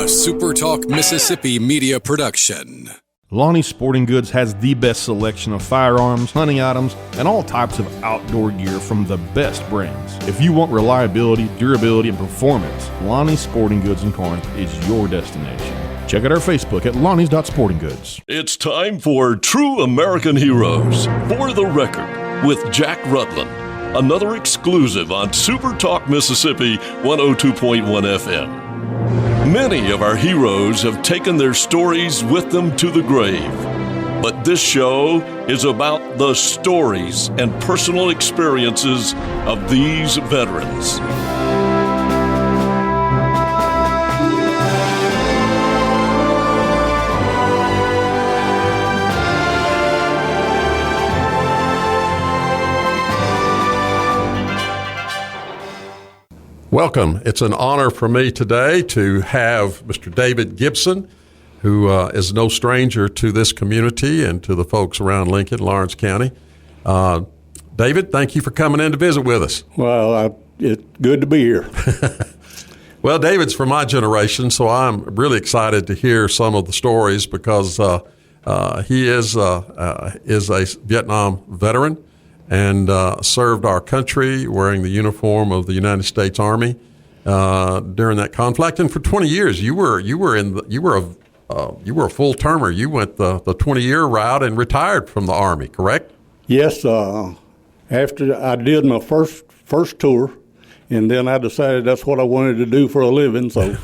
SuperTalk Mississippi media production. Lonnie Sporting Goods has the best selection of firearms, hunting items, and all types of outdoor gear from the best brands. If you want reliability, durability, and performance, Lonnie Sporting Goods in Corinth is your destination. Check out our Facebook at lonnies.sportinggoods. It's time for True American Heroes for the Record with Jack Rutland. Another exclusive on SuperTalk Mississippi 102.1 FM. Many of our heroes have taken their stories with them to the grave. But this show is about the stories and personal experiences of these veterans. Welcome. It's an honor for me today to have Mr. David Gibson, who is no stranger to this community and to the folks around Lincoln, Lawrence County. David, thank you for coming in to visit with us. Well, it's good to be here. Well, David's from my generation, so I'm really excited to hear some of the stories because he is a Vietnam veteran and served our country wearing the uniform of the United States Army during that conflict. And for 20 years, you were a full termer. You went the 20-year route and retired from the Army, correct? Yes. After I did my first tour, and then I decided that's what I wanted to do for a living, so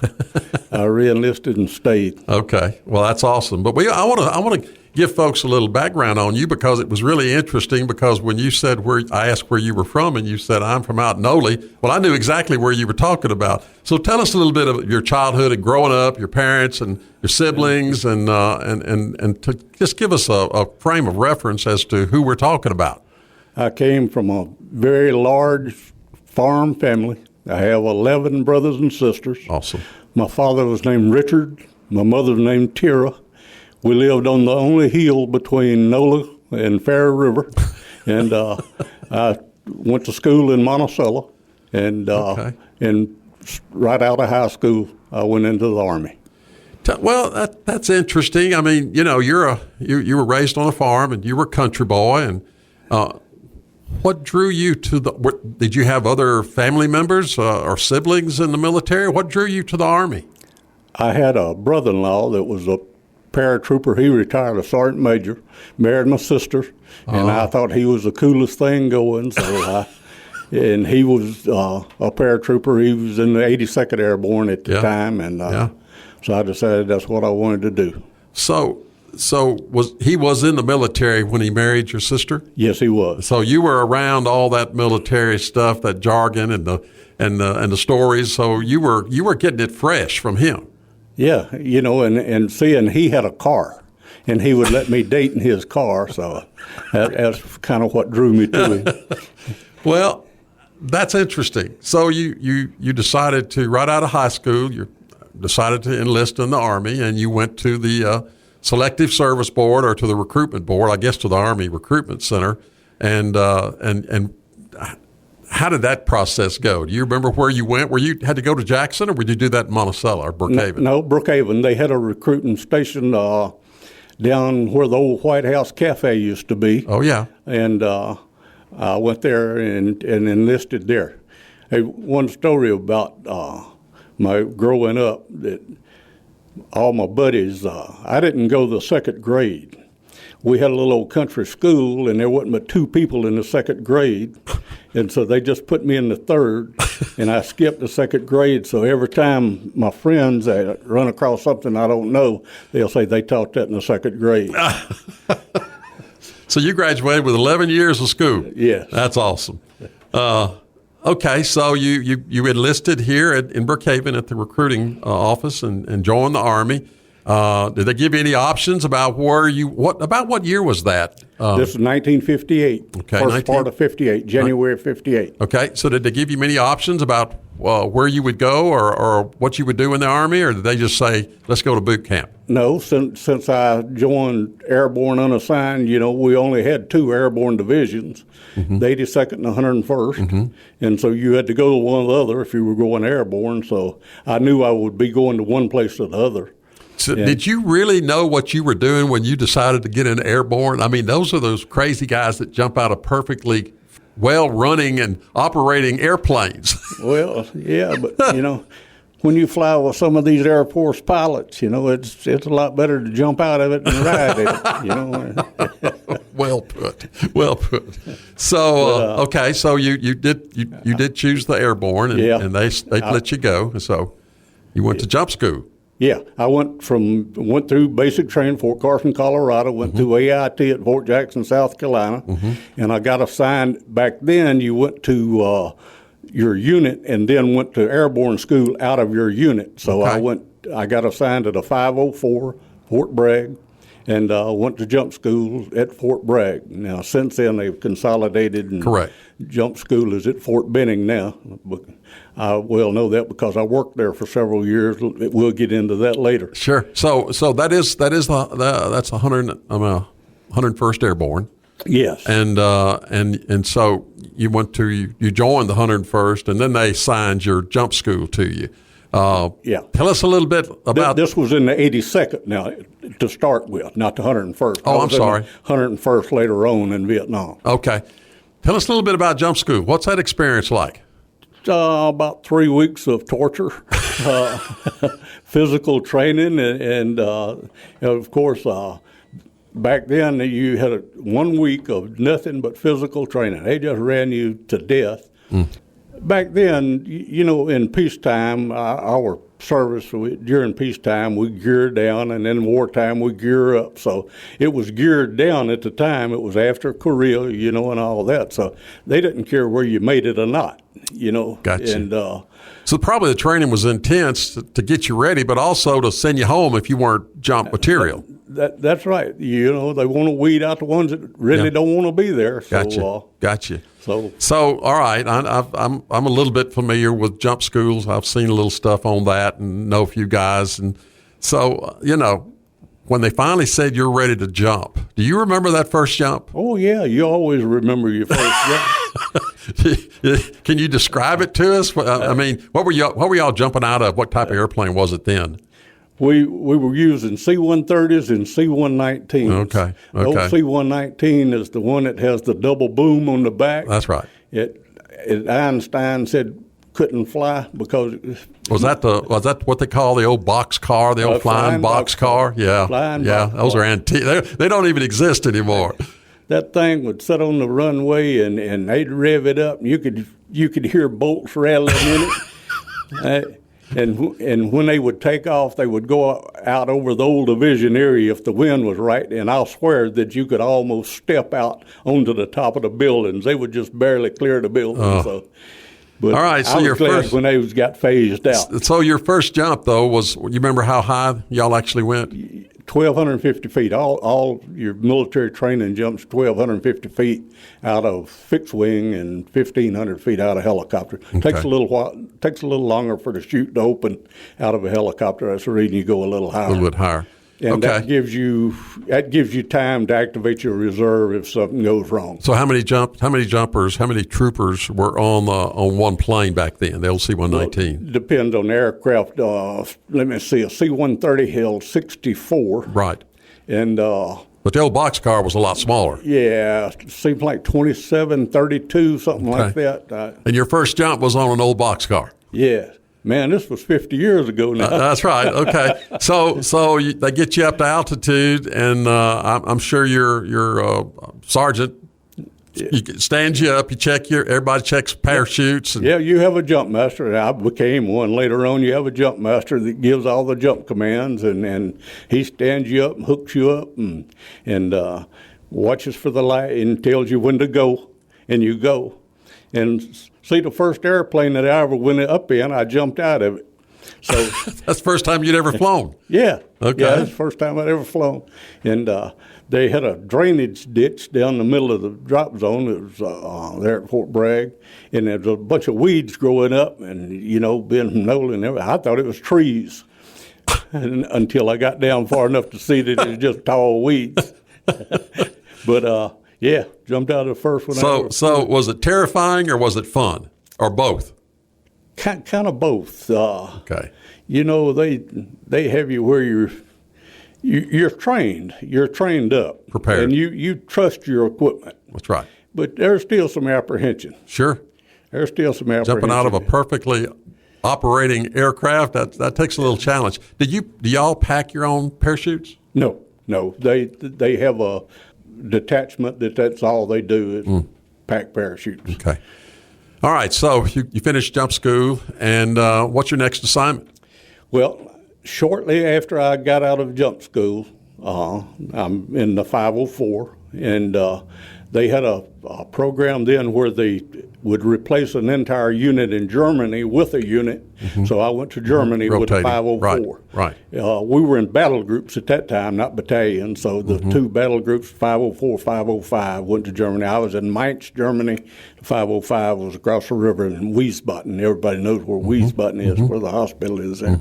I re-enlisted and stayed. Okay, well that's awesome. But I want to give folks a little background on you because it was really interesting. Because when you said I asked where you were from, and you said I'm from out in Ole. Well, I knew exactly where you were talking about. So tell us a little bit of your childhood and growing up, your parents and your siblings, and to just give us a frame of reference as to who we're talking about. I came from a very large farm family. I have 11 brothers and sisters. Awesome. My father was named Richard. My mother was named Tira. We lived on the only hill between NOLA and Fair River. And I went to school in Monticello. And right out of high school, I went into the Army. Well, that's interesting. I mean, you know, you were raised on a farm and you were a country boy. And what drew you to did you have other family members or siblings in the military? What drew you to the Army? I had a brother-in-law that was a paratrooper. He retired a sergeant major, married my sister, and I thought he was the coolest thing going. So and he was a paratrooper. He was in the 82nd Airborne at the time, and so I decided that's what I wanted to do. So he was in the military when he married your sister? Yes, he was. So you were around all that military stuff, that jargon and the stories. So you were getting it fresh from him. Yeah, you know, and seeing he had a car, and he would let me date in his car. So that's kind of what drew me to him. Well, that's interesting. So you decided to, right out of high school, you decided to enlist in the Army, and you went to the Selective Service Board, or to the recruitment board, I guess to the Army Recruitment Center, and how did that process go? Do you remember where you went? Where you had to go to Jackson, or would you do that in Monticello or Brookhaven? No, Brookhaven. They had a recruiting station down where the old White House Cafe used to be. Oh yeah, and I went there and enlisted there. Hey, one story about my growing up, that all my buddies, I didn't go to the second grade. We had a little old country school, and there wasn't but 2 people in the second grade, and so they just put me in the third, and I skipped the second grade. So every time my friends run across something I don't know, they'll say they taught that in the second grade. So you graduated with 11 years of school. Yes. That's awesome. Okay, so you enlisted here in Brookhaven at the recruiting office and joined the Army. Did they give you any options about what year was that? This is 1958. Okay, First part of 58, January of 58. Okay, so did they give you many options about where you would go or what you would do in the Army, or did they just say, let's go to boot camp? No, since I joined Airborne Unassigned, we only had 2 airborne divisions, the 82nd and 101st, and so you had to go to one or the other if you were going airborne, so I knew I would be going to one place or the other. So did you really know what you were doing when you decided to get into airborne? I mean, those are those crazy guys that jump out of perfectly well-running and operating airplanes. Well, yeah, but, when you fly with some of these Air Force pilots, it's a lot better to jump out of it than ride it, Well put. So, okay, so you did choose the airborne, and they let you go, so you went to jump school. Yeah, I went through basic training, Fort Carson, Colorado, went through AIT at Fort Jackson, South Carolina, and I got assigned. Back then, you went to your unit and then went to airborne school out of your unit. So I got assigned at a 504, Fort Bragg, and went to jump school at Fort Bragg. Now, since then, they've consolidated, and Correct. Jump school is at Fort Benning now. I well know that because I worked there for several years. We'll get into that later. Sure. So that's 101st Airborne. Yes. And so you joined the 101st, and then they assigned your jump school to you. Yeah. Tell us a little bit about this. Was in the 82nd now to start with, not the 101st. Oh, I'm sorry. 101st later on in Vietnam. Okay. Tell us a little bit about jump school. What's that experience like? About 3 weeks of torture, physical training, and of course, back then you had 1 week of nothing but physical training. They just ran you to death. Back then, in peacetime, our service, during peacetime, we gear down, and in wartime, we gear up. So it was geared down at the time. It was after Korea, and all that. So they didn't care where you made it or not, Gotcha. And so probably the training was intense to get you ready, but also to send you home if you weren't jump material. That's right. They want to weed out the ones that really don't want to be there. So, Gotcha. So all right. I'm a little bit familiar with jump schools. I've seen a little stuff on that and know a few guys. And so, when they finally said you're ready to jump, do you remember that first jump? Oh yeah, you always remember your first jump. Can you describe it to us? I mean, what were y'all jumping out of? What type of airplane was it then? We were using C-130s and C-119s. Okay. The old C-119 is the one that has the double boom on the back. That's right. Einstein said couldn't fly because was that what they call the old box car, the old flying box car? Yeah, those are antique. They don't even exist anymore. That thing would sit on the runway and they'd rev it up, and you could hear bolts rattling in it. And when they would take off, they would go out over the old division area if the wind was right, and I'll swear that you could almost step out onto the top of the buildings. They would just barely clear the building. Oh. But all right, so I was your glad first when they got phased out. So your first jump though was, you remember how high y'all actually went? 1,250 feet. All your military training jumps 1,250 feet out of fixed wing and 1,500 feet out of helicopter. Okay. Takes a little longer for the chute to open out of a helicopter. That's the reason you go a little higher. A little bit higher. And that gives you time to activate your reserve if something goes wrong. So how many troopers were on one plane back then? The old C-119. Well, depends on the aircraft. Let me see. A C-130 held 64. Right. And but the old boxcar was a lot smaller. Yeah, seemed like 27, 32, something like that. And your first jump was on an old boxcar. Yeah. Man, this was 50 years ago now. That's right. Okay. So they get you up to altitude, and I'm sure your sergeant stands you up. Everybody checks parachutes. Yeah, you have a jump master. I became one later on. You have a jump master that gives all the jump commands, and he stands you up and hooks you up and watches for the light and tells you when to go, and you go. And see, the first airplane that I ever went up in, I jumped out of it. So That's the first time you'd ever flown. yeah, Okay. yeah, that's the first time I'd ever flown, and they had a drainage ditch down the middle of the drop zone. It was there at Fort Bragg, and there was a bunch of weeds growing up, and being from Nolan, I thought it was trees, until I got down far enough to see that it was just tall weeds. But yeah, jumped out of the first one. So was it terrifying or was it fun or both? Kind of both. Okay. They have you where you're trained. You're trained up, Prepared. and you trust your equipment. That's right. But there's still some apprehension. Sure. There's still some apprehension. Jumping out of a perfectly operating aircraft, that takes a little challenge. Do y'all pack your own parachutes? No. They have a detachment that's all they do is pack parachutes. Okay. All right. So you finished jump school, and what's your next assignment? Well, shortly after I got out of jump school, I'm in the 504, and they had a program then where they would replace an entire unit in Germany with a unit. So I went to Germany with the Rotating. 504. Right. We were in battle groups at that time, not battalions. So the two battle groups, 504, 505, went to Germany. I was in Mainz, Germany. The 505 was across the river in Wiesbaden. Everybody knows where Wiesbaden is, where the hospital is there.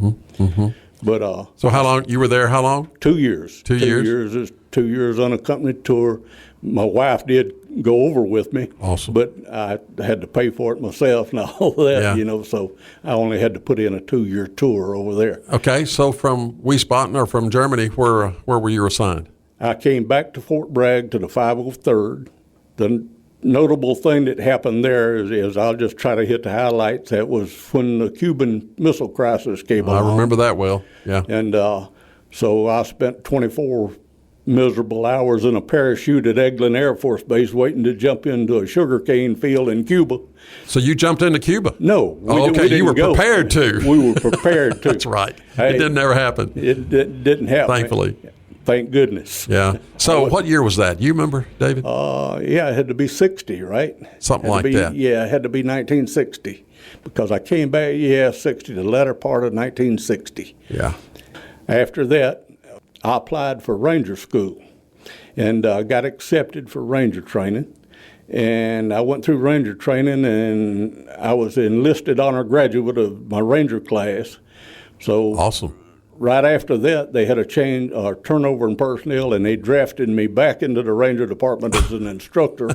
But So how long you were there? How long? 2 years. 2 years? 2 years is 2 years unaccompanied tour. My wife did go over with me. Awesome. But I had to pay for it myself and all that, Yeah. so I only had to put in a 2-year tour over there. Okay. So from Wiesbaden or from Germany, where were you assigned? I came back to Fort Bragg to the 503rd. The notable thing that happened there is I'll just try to hit the highlights. That was when the Cuban Missile Crisis came along. I remember that well. Yeah. And so I spent 24 miserable hours in a parachute at Eglin Air Force Base waiting to jump into a sugarcane field in Cuba. So you jumped into Cuba? No. Okay. You were prepared to. We were prepared to. That's right. Hey, it didn't ever happen. It didn't happen. Thankfully. Thank goodness. Yeah. So what year was that? You remember, David? Yeah, it had to be 60, right? Something like that. Yeah, it had to be 1960 because I came back, 60, the latter part of 1960. Yeah. After that, I applied for Ranger School and got accepted for Ranger training. And I went through Ranger training, and I was enlisted honor graduate of my Ranger class. So Awesome. right after that, they had a turnover in personnel, and they drafted me back into the Ranger Department as an instructor.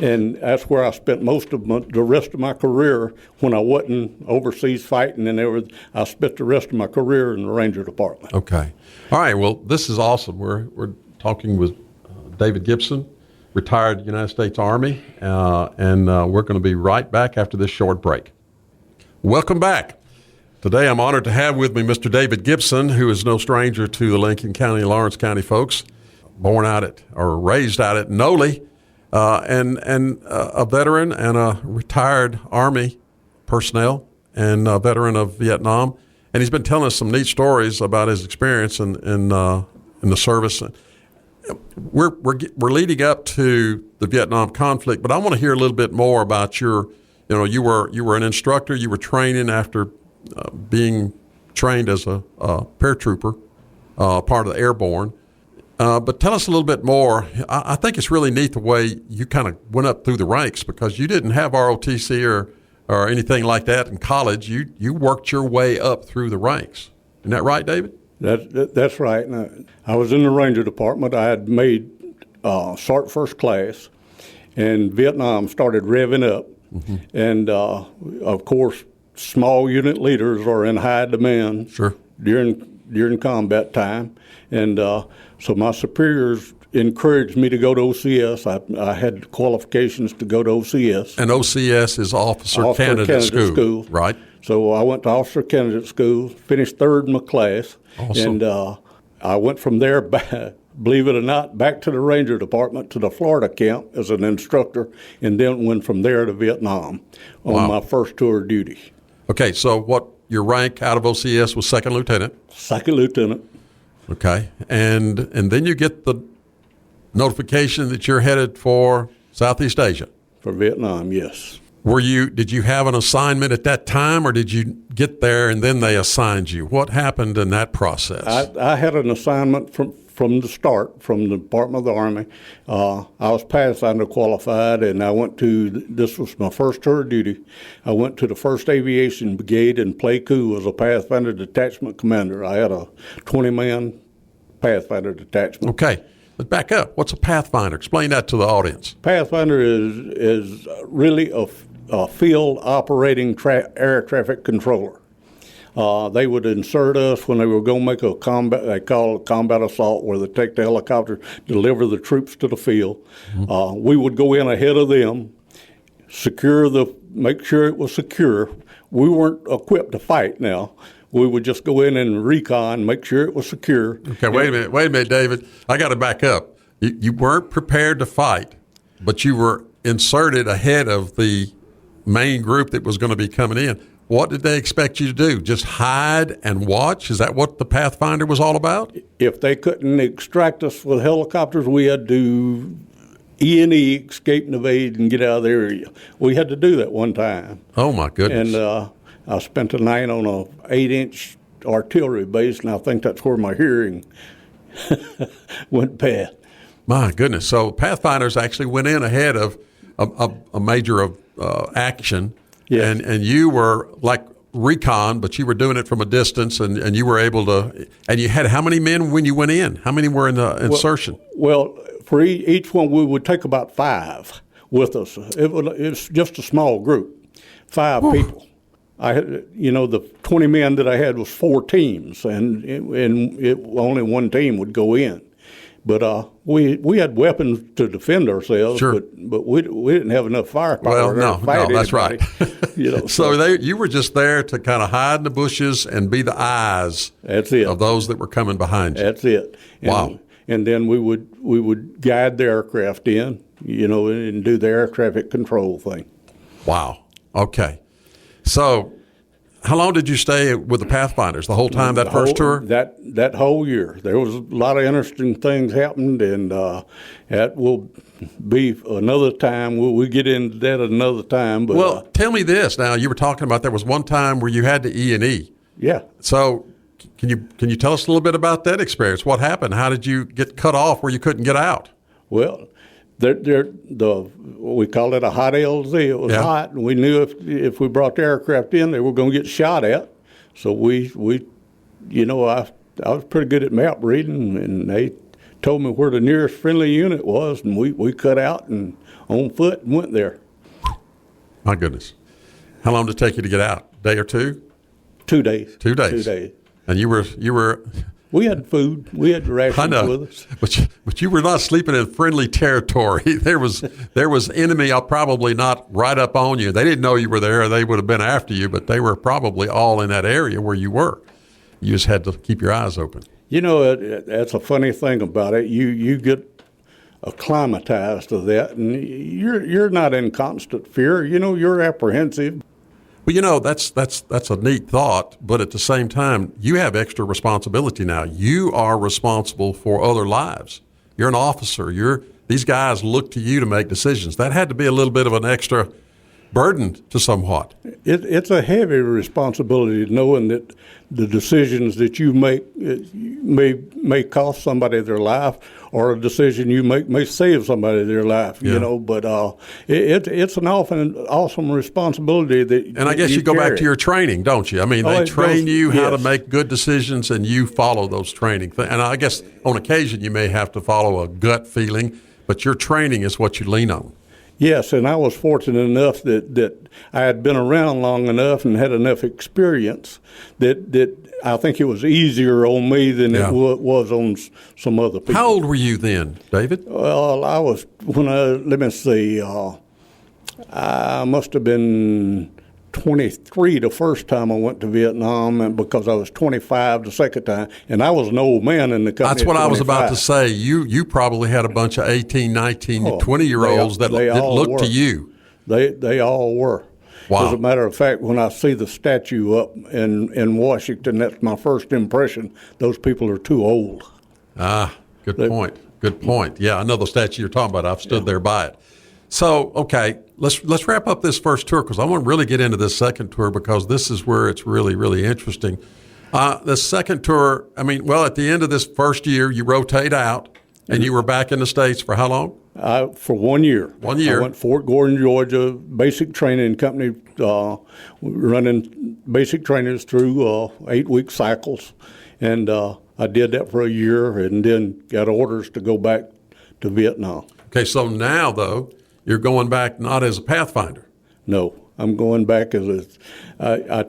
And that's where I spent most of the rest of my career when I wasn't overseas fighting and everything. I spent the rest of my career in the Ranger Department. Okay. All right. Well, this is awesome. We're talking with David Gibson, retired United States Army, and we're going to be right back after this short break. Welcome back. Today, I'm honored to have with me Mr. David Gibson, who is no stranger to the Lincoln County, Lawrence County folks, born out at or raised out at Noli, and a veteran and a retired Army personnel and a veteran of Vietnam. And he's been telling us some neat stories about his experience in the service. We're leading up to the Vietnam conflict, but I want to hear a little bit more about you were an instructor, you were training after being trained as a paratrooper, part of the airborne. But tell us a little bit more. I think it's really neat the way you kind of went up through the ranks because you didn't have ROTC or anything like that in college. You worked your way up through the ranks. Isn't that right, David? That's right. And I was in the Ranger Department. I had made Sergeant First Class, and Vietnam started revving up. Mm-hmm. And, of course, small unit leaders are in high demand during combat time. And so my superiors encouraged me to go to OCS. I had qualifications to go to OCS. And OCS is Officer Candidate School. Right. So I went to Officer Candidate School, finished third in my class. Awesome. And I went from there, believe it or not, back to the Ranger Department to the Florida camp as an instructor, and then went from there to Vietnam on my first tour of duty. Okay, so what your rank out of OCS was second lieutenant? Second lieutenant. Okay, and then you get the notification that you're headed for Southeast Asia. For Vietnam, yes. Did you have an assignment at that time, or did you get there and then they assigned you? What happened in that process? I had an assignment from the start, from the Department of the Army. I was Pathfinder qualified, and this was my first tour of duty. I went to the 1st Aviation Brigade in Pleiku as a Pathfinder detachment commander. I had a 20-man Pathfinder detachment. Okay, let's back up. What's a Pathfinder? Explain that to the audience. Pathfinder is really a field operating air traffic controller. They would insert us when they were going to make a combat, they call it combat assault, where they take the helicopter, deliver the troops to the field. Mm-hmm. We would go in ahead of them, make sure it was secure. We weren't equipped to fight now. We would just go in and recon, make sure it was secure. Okay, wait a minute, David. I got to back up. You weren't prepared to fight, but you were inserted ahead of the main group that was going to be coming in. What did they expect you to do? Just hide and watch? Is that what the Pathfinder was all about? If they couldn't extract us with helicopters, we had to E&E, escape and evade, and get out of the area. We had to do that one time. Oh, my goodness. And I spent the night on a 8-inch artillery base, and I think that's where my hearing went bad. My goodness. So Pathfinders actually went in ahead of a major action. Yes. And you were like recon, but you were doing it from a distance, and you were able to. And you had how many men when you went in? How many were in the insertion? Well, for each one, we would take about 5 with us. It was just a small group, 5 people. I had, the 20 men that I had was 4 teams, and only one team would go in. But we had weapons to defend ourselves, sure. but we didn't have enough firepower to fight anybody. That's right. So you were just there to kind of hide in the bushes and be the eyes of those that were coming behind you. That's it. Wow. And then we would guide the aircraft in, and do the air traffic control thing. Wow. Okay. So how long did you stay with the Pathfinders? The whole time, that first tour? That whole year. There was a lot of interesting things happened, and that will be another time. We'll get into that another time. But, tell me this. Now, you were talking about there was one time where you had to E&E. Yeah. So can you tell us a little bit about that experience? What happened? How did you get cut off where you couldn't get out? Well, we called it a hot LZ. It was hot, and we knew if we brought the aircraft in, they were going to get shot at. So I was pretty good at map reading, and they told me where the nearest friendly unit was, and we cut out and on foot and went there. My goodness. How long did it take you to get out? A day or two? 2 days. 2 days. 2 days. And you were. We had food. We had rations with us. But you were not sleeping in friendly territory. There was enemy probably not right up on you. They didn't know you were there, or they would have been after you, but they were probably all in that area where you were. You just had to keep your eyes open. That's a funny thing about it. You get acclimatized to that, and you're not in constant fear. You're apprehensive. Well, that's a neat thought, but at the same time, you have extra responsibility now. You are responsible for other lives. You're an officer. These guys look to you to make decisions. That had to be a little bit of an extra burden to somewhat. It's a heavy responsibility knowing that the decisions that you make may cost somebody their life, or a decision you make may save somebody their life. But it's an awesome responsibility that. And I guess you go back to your training, don't you? I mean, they train you how to make good decisions, and you follow those training. And I guess on occasion you may have to follow a gut feeling, but your training is what you lean on. Yes, and I was fortunate enough that I had been around long enough and had enough experience that I think it was easier on me than it was on some other people. How old were you then, David? Well, I was, I must have been 23 the first time I went to Vietnam, and because I was 25 the second time, and I was an old man in the company. That's what I was about to say. You probably had a bunch of 18, 19, 20-year-olds that looked to you. They all were. Wow. As a matter of fact, when I see the statue up in Washington, that's my first impression. Those people are too old. Good point. Good point. Yeah, I know the statue you're talking about. I've stood there by it. So, okay, let's wrap up this first tour because I want to really get into this second tour because this is where it's really, really interesting. The second tour, at the end of this first year, you rotate out, and you were back in the States for how long? For 1 year. 1 year. I went to Fort Gordon, Georgia, basic training company, running basic trainers through 8-week cycles. And I did that for a year and then got orders to go back to Vietnam. Okay, so now, though, you're going back not as a Pathfinder. No, I'm going back as I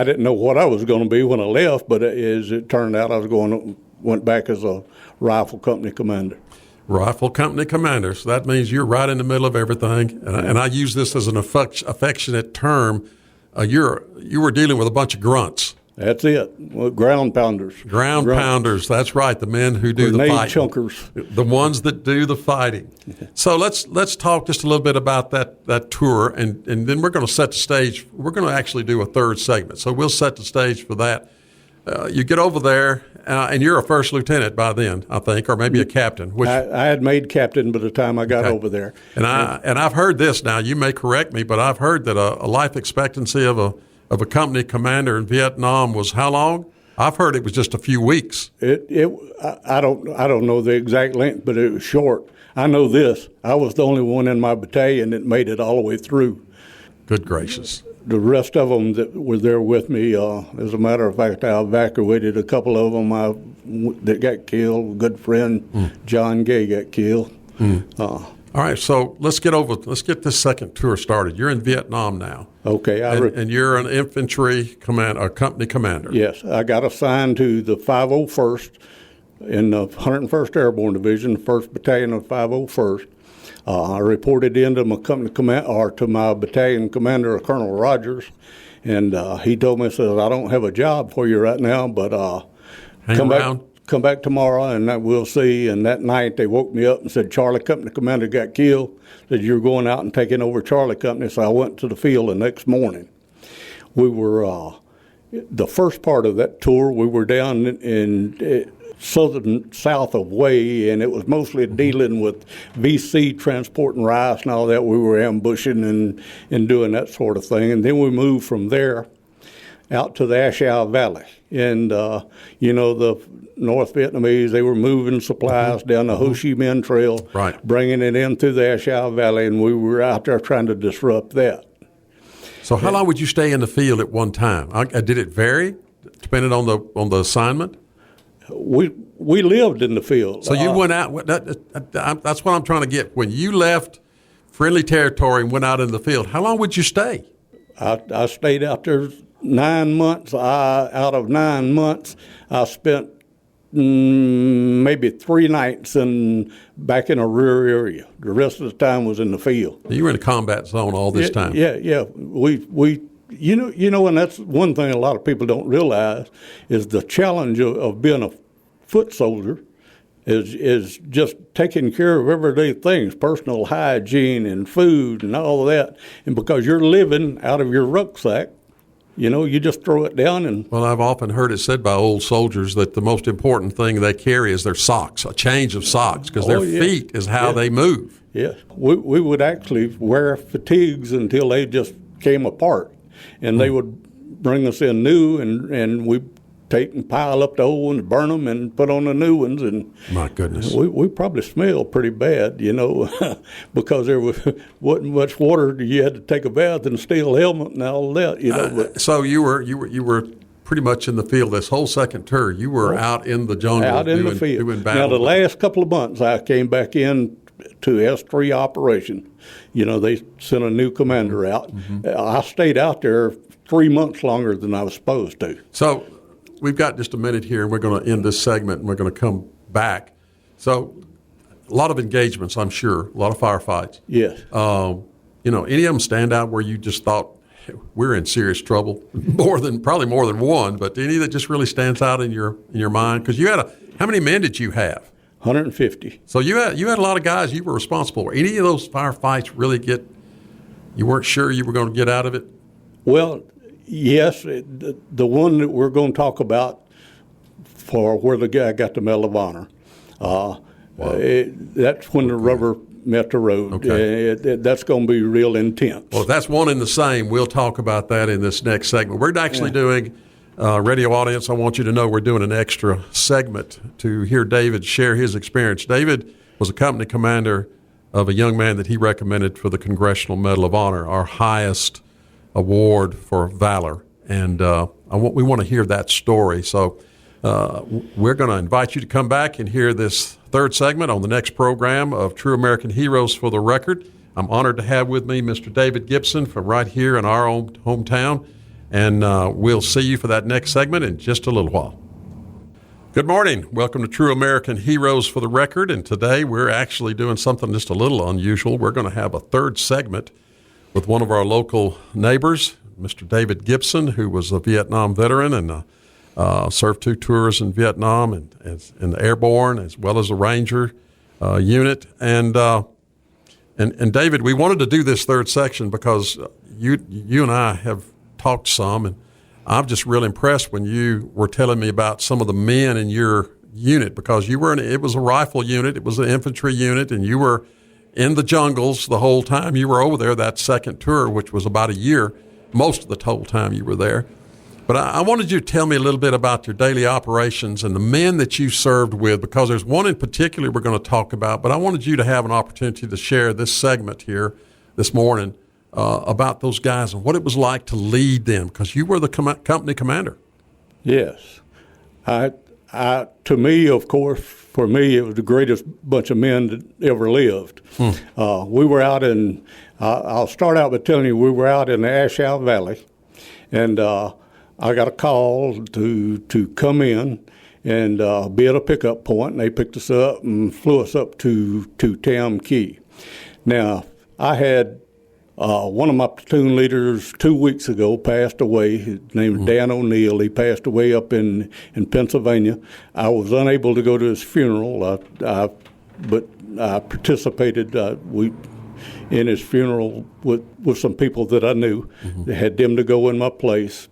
didn't know what I was going to be when I left, but as it turned out, went back as a rifle company commander. Rifle company commander. So that means you're right in the middle of everything. And I use this as an affectionate term. You were dealing with a bunch of grunts. That's it. Well, ground pounders. Ground pounders. That's right. The men who do the fighting. Chunkers. The ones that do the fighting. So let's talk just a little bit about that tour, and then we're going to set the stage. We're going to actually do a third segment. So we'll set the stage for that. You get over there, and you're a first lieutenant by then, I think, or maybe a captain. Which I had made captain by the time I got over there. And I've heard this. Now you may correct me, but I've heard that a life expectancy of a company commander in Vietnam was how long? I've heard it was just a few weeks. I don't know the exact length, but it was short. I know this. I was the only one in my battalion that made it all the way through. Good gracious. The rest of them that were there with me, as a matter of fact, I evacuated a couple of them that got killed. A good friend, John Gay, got killed. All right, so let's get this second tour started. You're in Vietnam now. Okay. And you're an infantry company commander. Yes, I got assigned to the 501st in the 101st Airborne Division, 1st Battalion of 501st. I reported into my to my battalion commander, Colonel Rogers, and he told me, says, I don't have a job for you right now, but come back tomorrow and we'll see. And that night they woke me up and said, Charlie Company commander got killed, that you're going out and taking over Charlie Company. So I went to the field the next morning. We were, the first part of that tour, we were down in south of Way, and it was mostly dealing with VC transporting rice and all that. We were ambushing and doing that sort of thing. And then we moved from there out to the Ashau Valley. And, the North Vietnamese, they were moving supplies down the Ho Chi Minh Trail, right, bringing it in through the Ashau Valley, and we were out there trying to disrupt that. So how long would you stay in the field at one time? Did it vary depending on the assignment? We lived in the field. So you went out. That's what I'm trying to get. When you left friendly territory and went out in the field, how long would you stay? I stayed out there 9 months. Out of 9 months, I spent maybe 3 nights back in a rear area. The rest of the time was in the field. You were in a combat zone all this time. Yeah. We. And that's one thing a lot of people don't realize is the challenge of being a foot soldier is just taking care of everyday things, personal hygiene and food and all of that. And because you're living out of your rucksack, you just throw it down and. Well, I've often heard it said by old soldiers that the most important thing they carry is their socks, a change of socks, because their feet is how they move. Yes. We would actually wear fatigues until they just came apart. And they would bring us in new, and we take and pile up the old ones, burn them, and put on the new ones. And my goodness, we probably smelled pretty bad, because there wasn't much water. You had to take a bath and a steel helmet and all that, So you were pretty much in the field this whole second tour. You were out in the jungle, out in the field. Doing battle. Now the last couple of months, I came back in to S3 operation. They sent a new commander out. I stayed out there 3 months longer than I was supposed to. So we've got just a minute here, and we're going to end this segment, and we're going to come back. So a lot of engagements, I'm sure, a lot of firefights. Yes. Any of them stand out where you just thought, we're in serious trouble? Probably more than one, but any that just really stands out in your mind? Because how many men did you have? 150. So you had a lot of guys you were responsible for. Any of those firefights really you weren't sure you were going to get out of it? Well, yes. The one that we're going to talk about for where the guy got the Medal of Honor, that's when the rubber met the road. Okay. That's going to be real intense. Well, if that's one and the same, we'll talk about that in this next segment. We're actually doing, radio audience, I want you to know we're doing an extra segment to hear David share his experience. David was a company commander of a young man that he recommended for the Congressional Medal of Honor, our highest award for valor. And we want to hear that story. So we're going to invite you to come back and hear this third segment on the next program of True American Heroes for the Record. I'm honored to have with me Mr. David Gibson from right here in our own hometown. And we'll see you for that next segment in just a little while. Good morning. Welcome to True American Heroes for the Record. And today we're actually doing something just a little unusual. We're going to have a third segment with one of our local neighbors, Mr. David Gibson, who was a Vietnam veteran and served 2 tours in Vietnam and in the airborne as well as the Ranger unit. And David, we wanted to do this third section because you and I have talked some, and I'm just real impressed when you were telling me about some of the men in your unit, because it was a rifle unit, it was an infantry unit, and you were in the jungles the whole time you were over there, that second tour, which was about a year, most of the total time you were there. But I wanted you to tell me a little bit about your daily operations and the men that you served with, because there's one in particular we're going to talk about, but I wanted you to have an opportunity to share this segment here this morning about those guys and what it was like to lead them, because you were the company commander. Yes. To me, of course, for me, it was the greatest bunch of men that ever lived. We were out I'll start out by telling you, we were out in the Ashow Valley, and I got a call to come in and be at a pickup point, and they picked us up and flew us up to Tam Ky. Now, I had one of my platoon leaders 2 weeks ago passed away. His name was Dan O'Neill. He passed away up in Pennsylvania. I was unable to go to his funeral, but I participated in his funeral with some people that I knew. They had them to go in my place.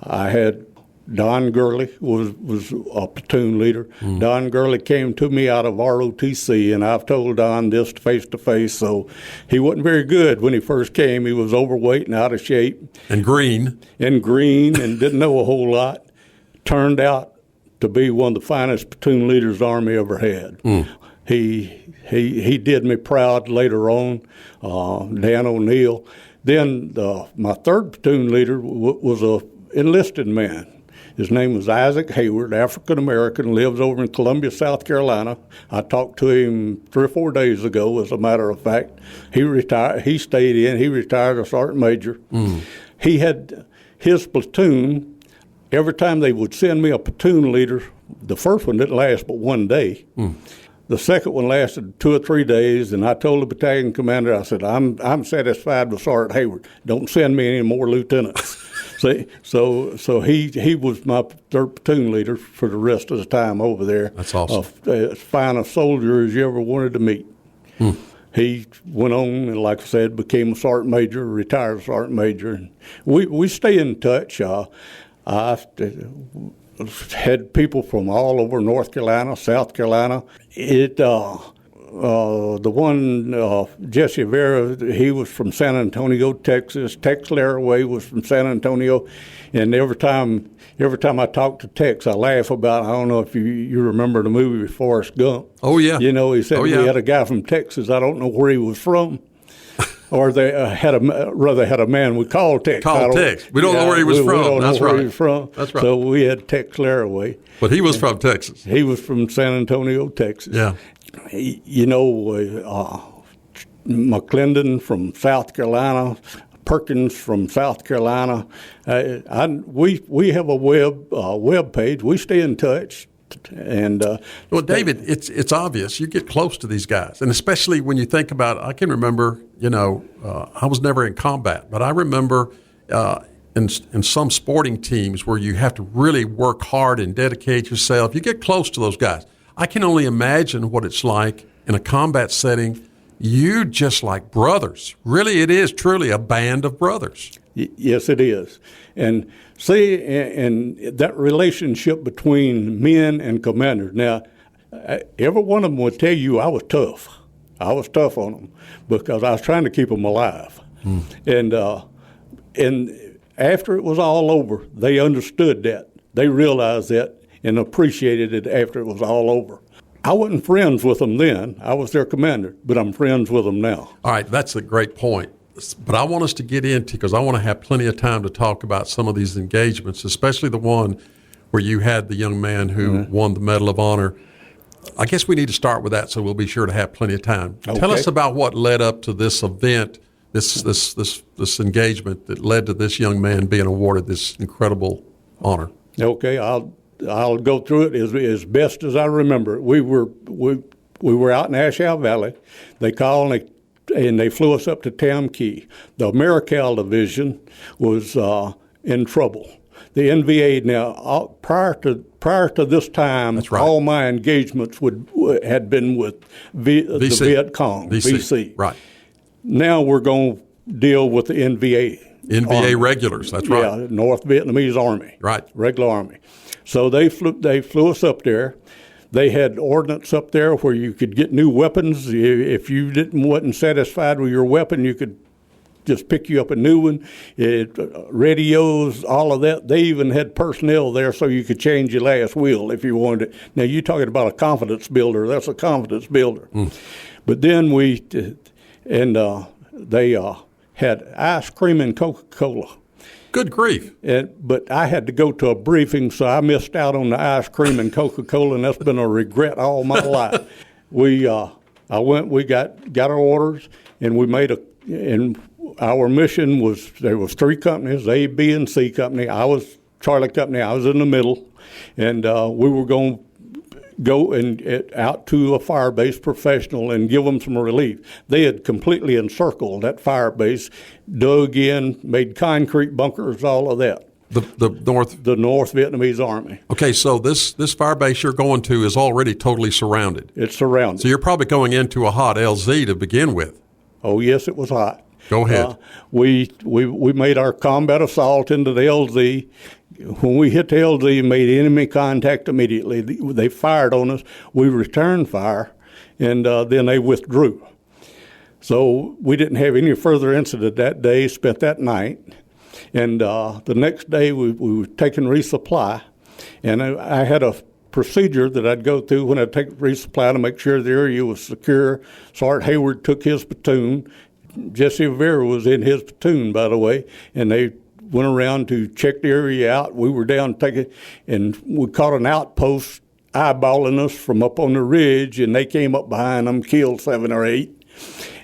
I had Don Gurley was a platoon leader. Don Gurley came to me out of ROTC, and I've told Don this face to face, so he wasn't very good when he first came. He was overweight and out of shape. And green and didn't know a whole lot. Turned out to be one of the finest platoon leaders the Army ever had. He did me proud later on, Dan O'Neill. Then my third platoon leader was a enlisted man. His name was Isaac Hayward, African-American, lives over in Columbia, South Carolina. I talked to him 3 or 4 days ago, as a matter of fact. He retired. He stayed in. He retired a sergeant major. He had his platoon, every time they would send me a platoon leader, the first one didn't last but 1 day. The second one lasted 2 or 3 days, and I told the battalion commander, I said, I'm satisfied with Sergeant Hayward. Don't send me any more lieutenants. See, so he was my third platoon leader for the rest of the time over there. That's awesome. As fine a soldier as you ever wanted to meet. He went on and, like I said, became a sergeant major, retired sergeant major. And we stay in touch. I had people from all over North Carolina, South Carolina. The one, Jesse Vera, he was from San Antonio, Texas. Tex Laraway was from San Antonio. And every time I talk to Tex, I laugh about, I don't know if you remember the movie Forrest Gump. Oh, yeah. You know, he said we had a guy from Texas. I don't know where he was from. Or they had a man we called Tex. We don't know where he was from. We don't That's know where right. he was from. That's right. So we had Tex Laraway. But he was from Texas. He was from San Antonio, Texas. Yeah. You know, McClendon from South Carolina, Perkins from South Carolina. We have a web page. We stay in touch. And well, David, it's obvious you get close to these guys, and especially when you think about. I can remember, I was never in combat, but I remember in some sporting teams where you have to really work hard and dedicate yourself. You get close to those guys. I can only imagine what it's like in a combat setting. You just like brothers. Really, it is truly a band of brothers. Yes, it is. And see, and that relationship between men and commanders. Now, every one of them would tell you I was tough. I was tough on them because I was trying to keep them alive. And after it was all over, they understood that. They realized that and appreciated it after it was all over. I wasn't friends with them then. I was their commander, but I'm friends with them now. All right, that's a great point. But I want us to get into, because I want to have plenty of time to talk about some of these engagements, especially the one where you had the young man who won the Medal of Honor. I guess we need to start with that, so we'll be sure to have plenty of time. Okay. Tell us about what led up to this event, this engagement that led to this young man being awarded this incredible honor. Okay, I'll go through it as best as I remember. We were out in Ashow Valley. They called and they flew us up to Tam Ky. The Marical Division was in trouble. The NVA now prior to this time, That's right. all my engagements had been with the Viet Cong, VC. Right. Now we're going to deal with the NVA. NVA Army. Regulars, that's right. Yeah, North Vietnamese Army. Right. Regular Army. So they flew us up there. They had ordnance up there where you could get new weapons. If you wasn't satisfied with your weapon, you could just pick you up a new one. Radios, all of that. They even had personnel there so you could change your last wheel if you wanted it. Now, you're talking about a confidence builder. That's a confidence builder. But then they had ice cream and Coca-Cola. Good grief. But I had to go to a briefing, so I missed out on the ice cream and Coca-Cola, and that's been a regret all my life. We got our orders, and and our mission was, there was 3 companies, A, B, and C company. I was Charlie company. I was in the middle, and we were going to go out to a fire base professional and give them some relief. They had completely encircled that fire base, dug in, made concrete bunkers, all of that. The North Vietnamese Army. Okay, so this fire base you're going to is already totally surrounded. It's surrounded. So you're probably going into a hot LZ to begin with. Oh yes, it was hot. Go ahead. We made our combat assault into the LZ. When we hit the LZ, made enemy contact immediately. They fired on us. We returned fire, and then they withdrew. So we didn't have any further incident that day, spent that night. And the next day, we were taking resupply. And I had a procedure that I'd go through when I'd take resupply to make sure the area was secure. Sergeant Hayward took his platoon. Jesse Rivera was in his platoon, by the way, and they went around to check the area out. We were down and we caught an outpost eyeballing us from up on the ridge, and they came up behind them, killed 7 or 8.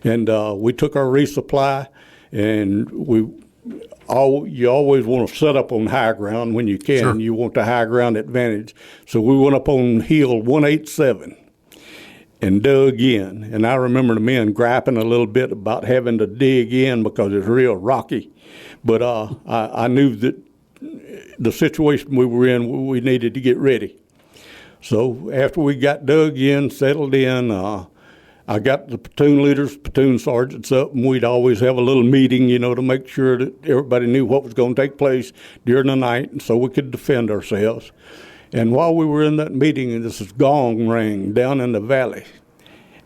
And we took our resupply, and you always want to set up on high ground when you can. Sure. You want the high ground advantage. So we went up on hill 187 and dug in. And I remember the men griping a little bit about having to dig in because it's real rocky. But I knew that the situation we were in, we needed to get ready. So after we got dug in, settled in, I got the platoon leaders, platoon sergeants up, and we'd always have a little meeting, to make sure that everybody knew what was going to take place during the night, and so we could defend ourselves. And while we were in that meeting, this gong rang down in the valley.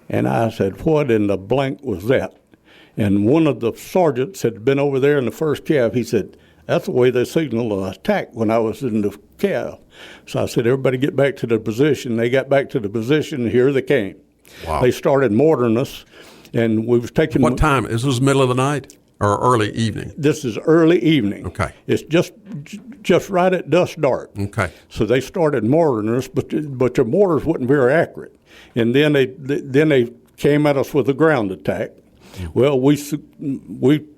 And I said, what in the blank was that? And one of the sergeants had been over there in the first cav. He said, that's the way they signaled an attack when I was in the cav. So I said, everybody get back to the position. They got back to the position, and here they came. Wow. They started mortaring us, and we was taking... What time? Is this middle of the night or early evening? This is early evening. Okay. It's just right at dusk dark. Okay. So they started mortaring us, but the mortars wasn't very accurate. And then they came at us with a ground attack. Well, we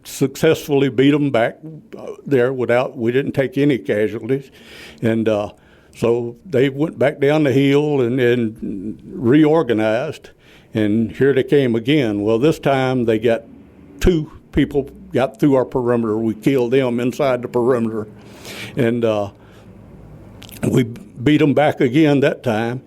successfully beat them back there we didn't take any casualties. And so they went back down the hill and reorganized, and here they came again. Well, this time they got 2 people got through our perimeter. We killed them inside the perimeter, and we beat them back again that time.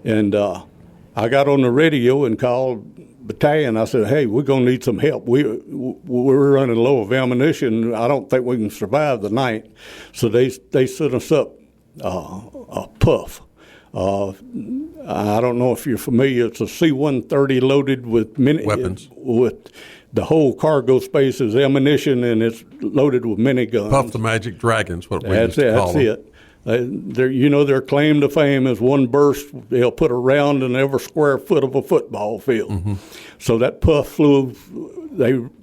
And I got on the radio and called battalion. I said, hey, we're going to need some help. We're running low of ammunition. I don't think we can survive the night. So they sent us up a puff I don't know if you're familiar. It's a C-130 loaded with weapons. With the whole cargo space is ammunition, and it's loaded with miniguns. Puff the Magic Dragons, what we used to call them. That's it. Their claim to fame is one burst, they'll put a round in every square foot of a football field. Mm-hmm. So that Puff flew,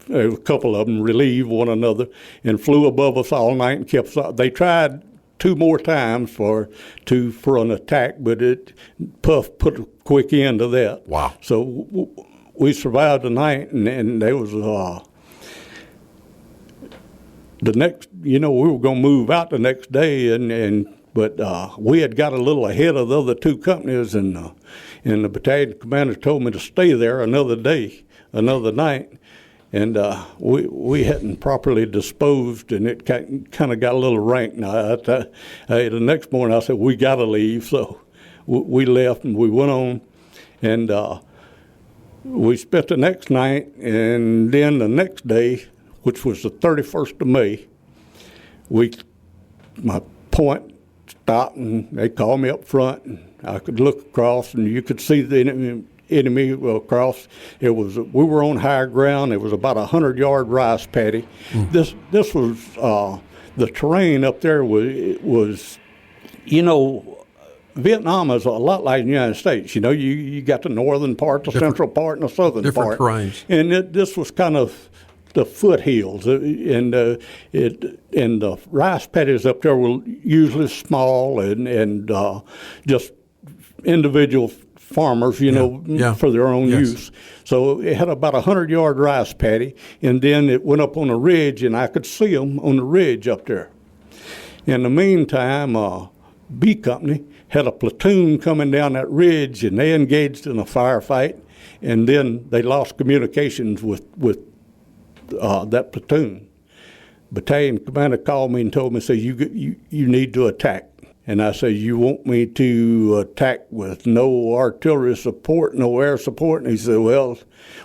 a couple of them relieved one another and flew above us all night and kept us. They tried 2 more times for an attack, but Puff put a quick end to that. Wow. So we survived the night, and there was the next, we were going to move out the next day, but we had got a little ahead of the other 2 companies, and the battalion commander told me to stay there another night, and we hadn't properly disposed, and it kind of got a little rank. Now, the next morning I said, we got to leave, so we left, and we went on, and we spent the next night, and then the next day, which was the 31st of May, my point stopped, and they called me up front, and I could look across, and you could see the enemy across. We were on higher ground. It was about 100-yard rice paddy. Mm. This was the terrain up there was Vietnam is a lot like the United States. You got the northern part, the central part, and the southern part. Different terrains. And this was kind of the foothills, and the rice paddies up there were usually small and just individual farmers, for their own use. So it had about 100-yard rice paddy, and then it went up on a ridge, and I could see them on the ridge up there. In the meantime, B Company had a platoon coming down that ridge, and they engaged in a firefight, and then they lost communications with that platoon. Battalion commander called me and told me, you need to attack. And I said, you want me to attack with no artillery support, no air support? And he said, well,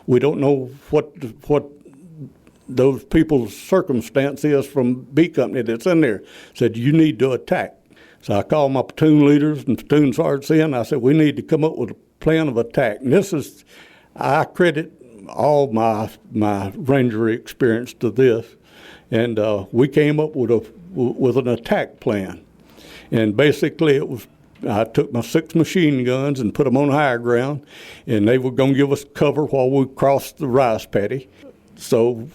we don't know what those people's circumstance is from B Company that's in there. Said, you need to attack. So I called my platoon leaders and platoon sergeants in. I said, we need to come up with a plan of attack. And I credit all my Ranger experience to this. And we came up with an attack plan. And basically I took my 6 machine guns and put them on higher ground, and they were going to give us cover while we crossed the rice paddy. So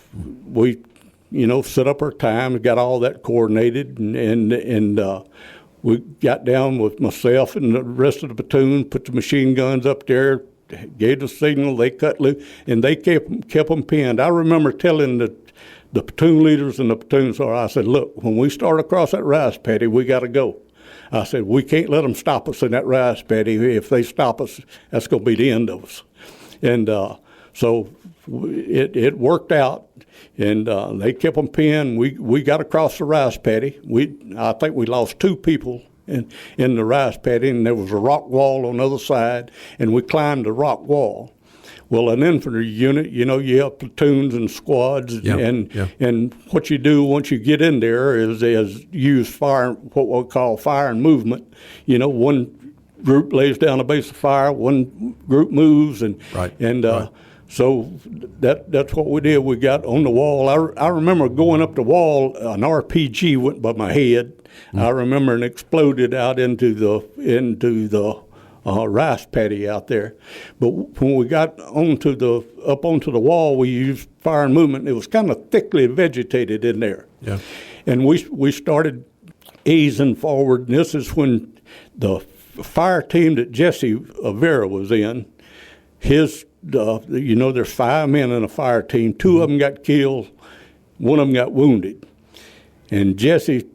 we, set up our time and got all that coordinated, and we got down with myself and the rest of the platoon, put the machine guns up there, gave the signal, they cut loose, and they kept them pinned. I remember telling the platoon leaders and the platoon sergeant, I said, look, when we start across that rice paddy, we got to go. I said, we can't let them stop us in that rice paddy. If they stop us, that's going to be the end of us. And so it worked out, and they kept them pinned. We got across the rice paddy. I think we lost 2 people in the rice paddy, and there was a rock wall on the other side, and we climbed the rock wall. Well, an infantry unit, you have platoons and squads, and what you do once you get in there is use fire, what we call fire and movement. One group lays down a base of fire, one group moves, so that's what we did. We got on the wall. I remember going up the wall, an RPG went by my head. Mm. I remember and exploded out into the rice paddy out there. But when we got up onto the wall, we used fire and movement. It was kind of thickly vegetated in there. Yeah. And we started easing forward. And this is when the fire team that Jesse Avera was in, there's 5 men in a fire team. 2 of them got killed. 1 of them got wounded. And Jesse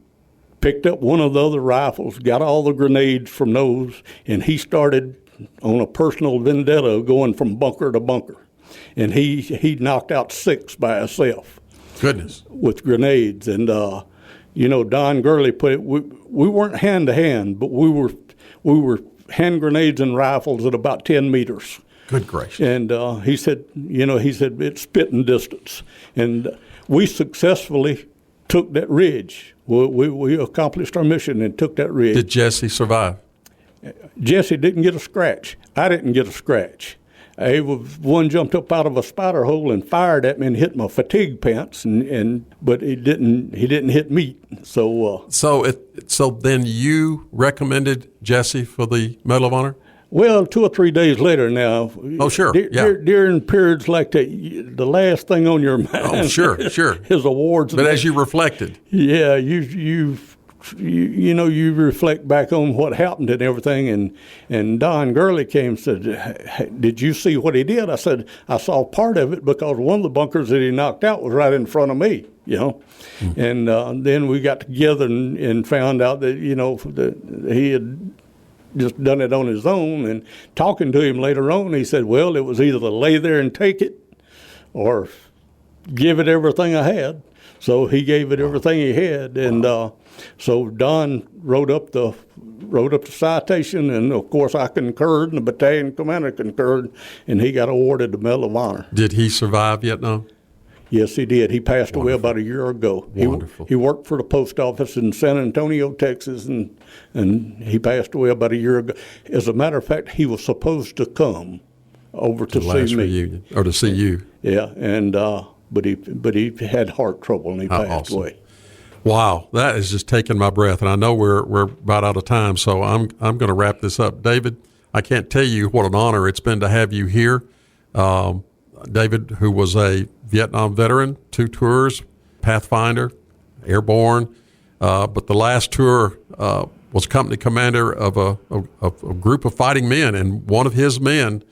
picked up one of the other rifles, got all the grenades from those, and he started on a personal vendetta going from bunker to bunker. And he knocked out 6 by himself. Goodness. With grenades. And, Don Gurley put it, we weren't hand-to-hand, but we were hand grenades and rifles at about 10 meters. Good gracious. And he said it's spitting distance. And we successfully took that ridge. We accomplished our mission and took that ridge. Did Jesse survive? Jesse didn't get a scratch. I didn't get a scratch. One jumped up out of a spider hole and fired at me and hit my fatigue pants, but he didn't hit me. So then you recommended Jesse for the Medal of Honor? Well, 2 or 3 days later now. Oh, sure. During periods like that, the last thing on your mind. Oh, sure. Is awards. But as you reflected. Yeah, you reflect back on what happened and everything. And Don Gurley came and said, hey, did you see what he did? I said, I saw part of it because one of the bunkers that he knocked out was right in front of me, And then we got together and found out that, that he had just done it on his own. And talking to him later on, he said, well, it was either to lay there and take it or give it everything I had. So he gave it everything he had. And so Don wrote up the citation, and of course I concurred, and the battalion commander concurred, and he got awarded the Medal of Honor. Did he survive Vietnam? Yes, he did. He passed away about a year ago. Wonderful. He worked for the post office in San Antonio, Texas, and he passed away about a year ago. As a matter of fact, he was supposed to come over to see me. Reunion, or to see you. Yeah, and but he had heart trouble and he passed away. Wow, that is just taking my breath, and I know we're about out of time, so I'm going to wrap this up. David, I can't tell you what an honor it's been to have you here. David, who was a Vietnam veteran, 2 tours, Pathfinder, airborne, but the last tour was company commander of a group of fighting men, and one of his men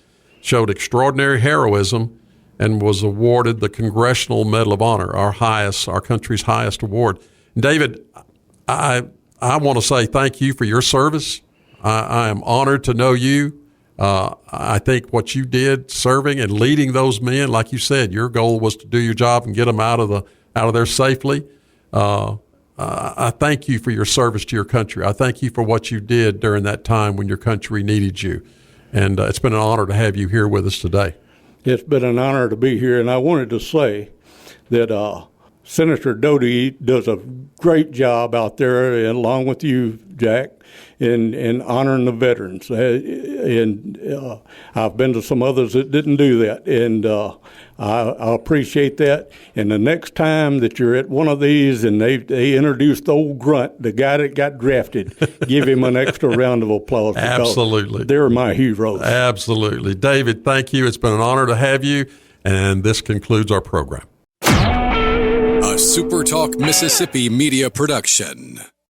showed extraordinary heroism and was awarded the Congressional Medal of Honor, our country's highest award. David, I want to say thank you for your service. I am honored to know you. I think what you did serving and leading those men, like you said, your goal was to do your job and get them out of there safely. I thank you for your service to your country. I thank you for what you did during that time when your country needed you. And it's been an honor to have you here with us today. It's been an honor to be here, and I wanted to say that Senator Doty does a great job out there, and along with you, Jack, in honoring the veterans. And I've been to some others that didn't do that, and I appreciate that. And the next time that you're at one of these and they introduced the old grunt, the guy that got drafted, give him an extra round of applause. Absolutely. They're my heroes. Absolutely. David, thank you. It's been an honor to have you, and this concludes our program. A SuperTalk Mississippi media production.